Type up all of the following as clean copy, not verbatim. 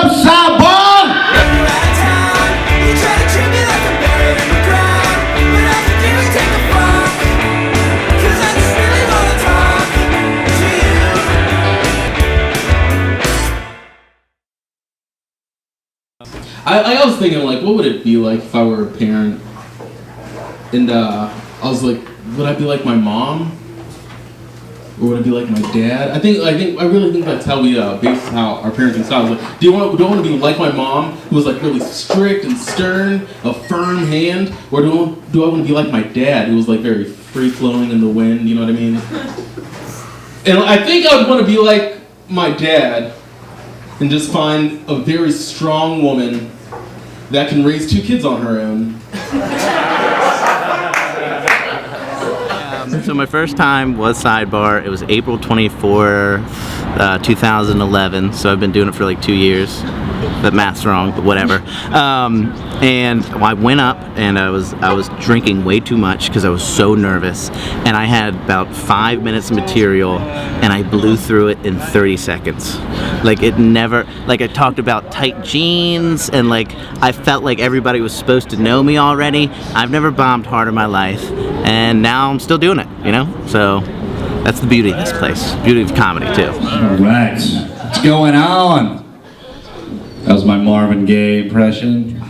up, Sidebar? I was thinking, like, what would it be like if I were a parent? And I was like, would I be like my mom? Or would it be like my dad? I really think that's how we base how our parenting style is. Like, do I want to be like my mom, who was like really strict and stern, a firm hand, or do I want to be like my dad, who was like very free flowing in the wind? You know what I mean? And I think I would want to be like my dad, and just find a very strong woman that can raise 2 kids on her own. So my first time was Sidebar. It was April 24, 2011. So I've been doing it for like 2 years. That math's wrong, but whatever. And I went up and I was drinking way too much because I was so nervous. And I had about 5 minutes of material and I blew through it in 30 seconds. Like I talked about tight jeans and like I felt like everybody was supposed to know me already. I've never bombed hard in my life and now I'm still doing it, you know? So that's the beauty of this place. Beauty of comedy too. All right, what's going on? That was my Marvin Gaye impression.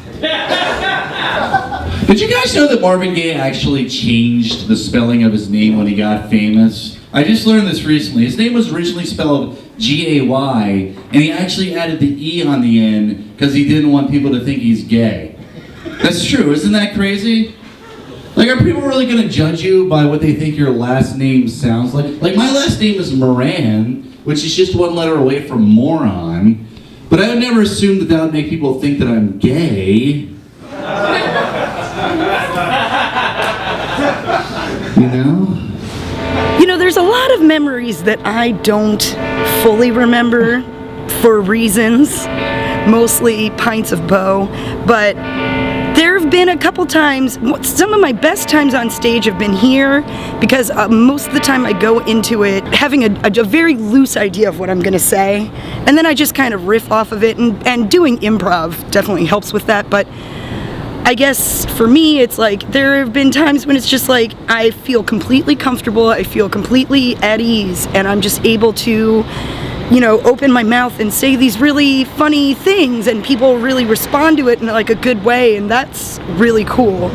Did you guys know that Marvin Gaye actually changed the spelling of his name when he got famous? I just learned this recently. His name was originally spelled G-A-Y, and he actually added the E on the end because he didn't want people to think he's gay. That's true, isn't that crazy? Like, are people really gonna judge you by what they think your last name sounds like? Like, my last name is Moran, which is just 1 letter away from moron. But I would never assume that would make people think that I'm gay. You know? You know, there's a lot of memories that I don't fully remember for reasons, mostly pints of Beau, but there have been a couple times, some of my best times on stage have been here because most of the time I go into it having a very loose idea of what I'm gonna say, and then I just kind of riff off of it, and doing improv definitely helps with that. But I guess for me it's like there have been times when it's just like I feel completely comfortable, I feel completely at ease, and I'm just able to, you know, open my mouth and say these really funny things and people really respond to it in like a good way, and that's really cool.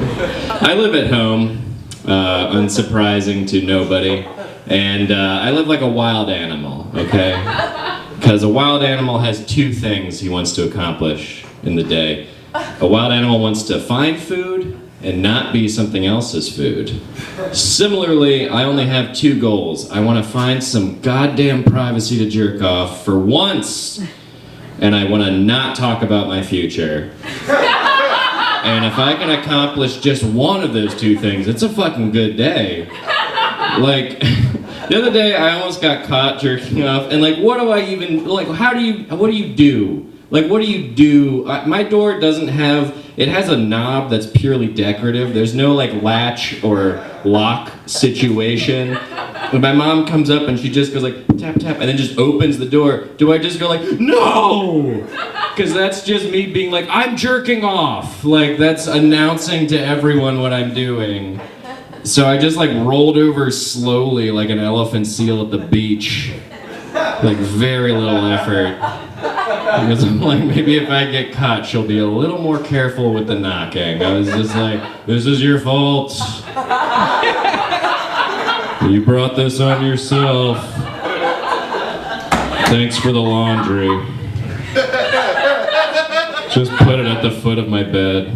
I live at home, unsurprising to nobody, and I live like a wild animal, okay? Because a wild animal has 2 things he wants to accomplish in the day. A wild animal wants to find food and not be something else's food. Similarly, I only have 2 goals. I want to find some goddamn privacy to jerk off for once, and I want to not talk about my future. And if I can accomplish just one of those 2 things, it's a fucking good day. Like, the other day I almost got caught jerking off, and like, what do I even, like, what do you do? Like, what do you do? My door doesn't have, it has a knob that's purely decorative. There's no like latch or lock situation. When my mom comes up and she just goes like, tap, tap, and then just opens the door, do I just go like, no? Because that's just me being like, I'm jerking off. Like, that's announcing to everyone what I'm doing. So I just like rolled over slowly like an elephant seal at the beach. Like, very little effort. Because I'm like, maybe if I get caught, she'll be a little more careful with the knocking. I was just like, this is your fault. You brought this on yourself. Thanks for the laundry. Just put it at the foot of my bed.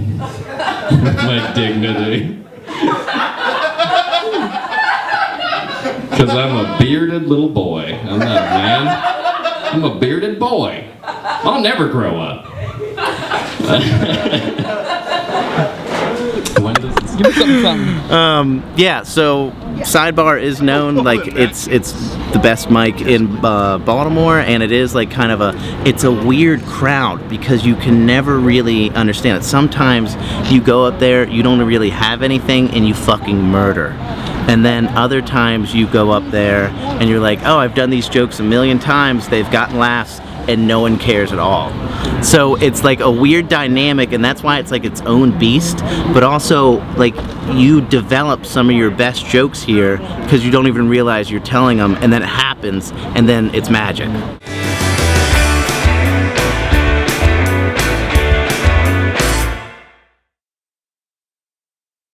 With my dignity. Because I'm a bearded little boy. I'm not a man. I'm a bearded boy. I'll never grow up. Give me something. Yeah, so Sidebar is known, like it's the best mic in Baltimore, and it is like kind of it's a weird crowd because you can never really understand it. Sometimes you go up there, you don't really have anything, and you fucking murder. And then other times you go up there and you're like, oh, I've done these jokes a million times, they've gotten laughs, and no one cares at all. So it's like a weird dynamic, and that's why it's like its own beast, but also like you develop some of your best jokes here because you don't even realize you're telling them, and then it happens, and then it's magic.